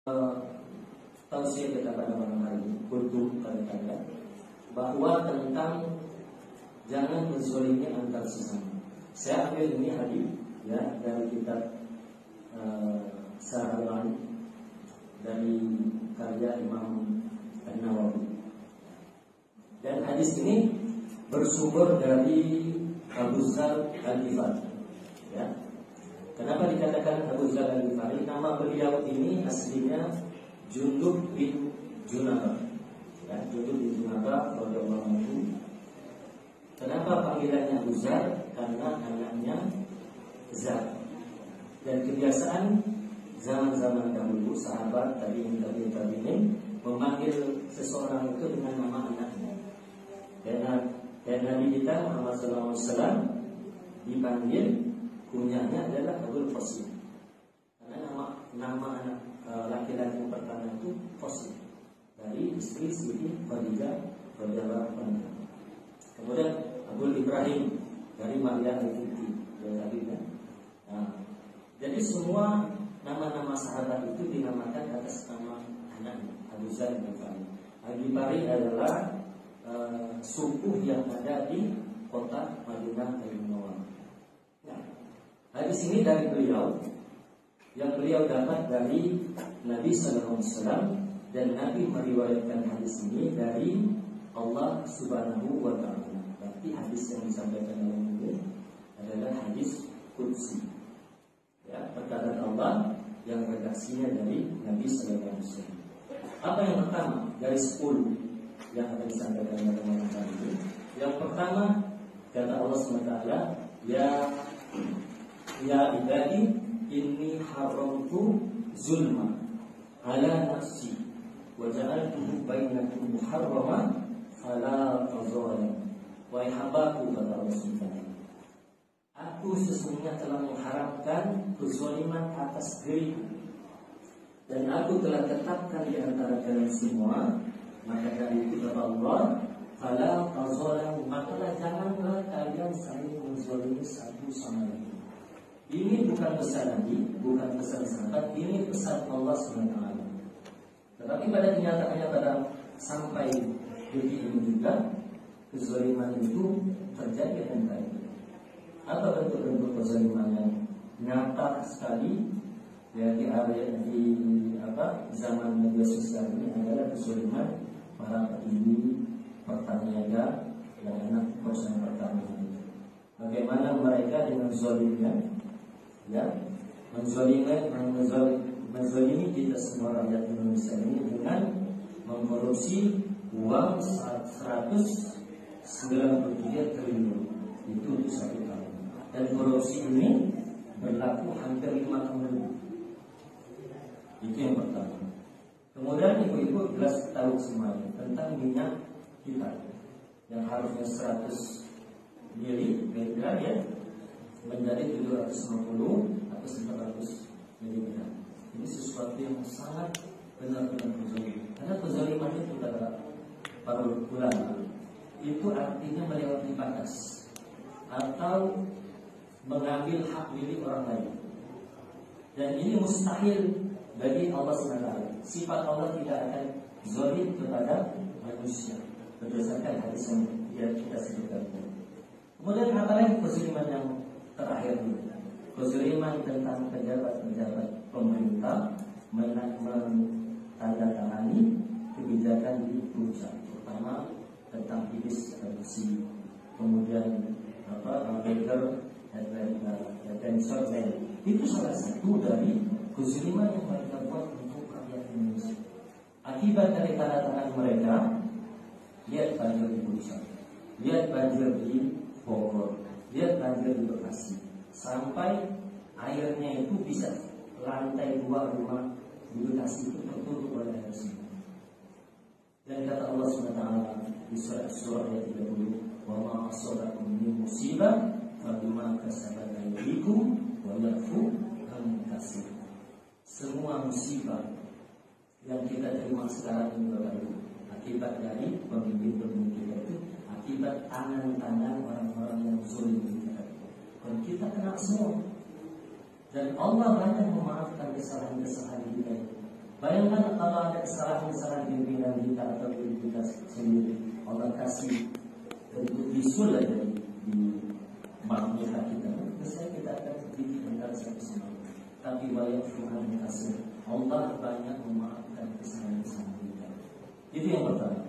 tausiah kita pada malam hari ini kultum kata-kata bahwa tentang jangan menzalimi antar sesama. Saya ambil ini hadis ya dari kitab Sa'alan dari karya Imam An-Nawawi. Dan hadis ini bersumber dari Abu Dzar Al-Ghifari. Ya. Kenapa dikatakan Abu Dzar Al-Ghifari? Nama beliau ini aslinya Jundub bin Junabah. Ya, Jundub bin Junabah radhiyallahu anhu. Kenapa panggilannya Abu Dzar? Karena anaknya Dzar. Dan kebiasaan zaman-zaman dahulu sahabat tabi'in memanggil seseorang itu dengan nama anaknya. Dan Nabi kita Muhammad SAW dipanggil kunyahnya adalah Abul Qasim. Karena nama anak laki-laki yang pertama itu Qasim dari istri Siti Khadijah radhiyallahu anha. Kemudian Abul Ibrahim dari Maria al-Qibti jadi semua nama-nama sahabat itu dinamakan atas nama anaknya Abu Dzar Al-Ghifari. Al-Ghifari adalah suku yang ada di kota Madinah Al-Munawwarah. Nah, hadis ini dari beliau yang beliau dapat dari Nabi Sallallahu Alaihi Wasallam, dan Nabi meriwayatkan hadis ini dari Allah Subhanahu Wa Taala. Berarti hadis yang disampaikan oleh Nabi adalah hadis qudsi. Ya, perkataan Allah yang redaksinya dari Nabi Sallallahu Alaihi Wasallam. Apa yang pertama dari 10 yang akan disampaikan oleh teman-teman ini? Yang pertama kata Allah SWT, ya ibadi inni haramtu zulma ala nafsi wa ja'altuhu bainakum muharraman fala tazalamu. Wahai hambaku, kata Allah SWT, aku sesungguhnya telah mengharamkan kezaliman atas diriku, dan aku telah tetapkan di antara kalian semua. Maka dari itu kata Allah, fala tazalamu, maka janganlah kalian saling menzalimi satu sama lain. Ini bukan pesan Nabi, bukan pesan sahabat, ini pesan Allah SWT. Tetapi pada kenyataannya pada sampai detik ini juga kezaliman itu terjadi dan terjadi. Apa bentuk-bentuk kezaliman yang nyata sekali ya di area zaman media sosial ini adalah kezaliman para petinggi, pertaniaga, dan anak perusahaan pertanian. Bagaimana mereka dengan zalimnya ya menzalimi kita semua rakyat Indonesia ini dengan mengkorupsi uang 193 triliun itu untuk 1 tahun. Dan korupsi ini berlaku hampir 5 tahun. Itu yang pertama. Kemudian ibu-ibu jelas tahu semuanya tentang minyak kita yang harusnya 100 mili ya menjadi 750 atau 900 mili. Ini sesuatu yang sangat benar-benar kezaliman. Karena kezaliman itu kata para ulama itu artinya melewati batas atau mengambil hak milik orang lain. Dan ini mustahil bagi Allah SWT. Sifat Allah tidak akan zalim kepada manusia berdasarkan hadis yang kita sebutkan. Kemudian apa lagi kezaliman yang terakhir ini? Kezaliman tentang pejabat-pejabat pemerintah menandatangani kebijakan di pusat, terutama tentang iblis reduksi, kemudian leader dan lain. Itu salah satu dari kezaliman yang mereka buat untuk rakyat Indonesia. Akibat dari tanda tangan mereka, lihat banjir di Pusat, lihat banjir di Bogor, lihat banjir di Bekasi, sampai airnya itu bisa lantai 2 rumah di Bekasi itu tertutup oleh air sungai. Dan kata Allah SWT di surah ayat 30, wa ma asabakum min musibah fa bima kasabat aydikum wa yafu an katsir. Semua musibah yang kita terima sekarang ini Bapak Ibu, akibat dari pemimpin-pemimpin kita itu, akibat tangan-tangan orang-orang yang zalim kita. Dan kita kena semua. Dan Allah banyak memaafkan kesalahan-kesalahan kita. Bayangkan kalau ada kesalahan-kesalahan pimpinan kita atau diri kita sendiri, Allah kasih bentuk bisul aja di makhluk kita. Biasanya kita akan sedikit antara satu sama lain. Tapi banyak Tuhan kasih, Allah banyak memaafkan kesalahan-kesalahan kita. Itu yang pertama.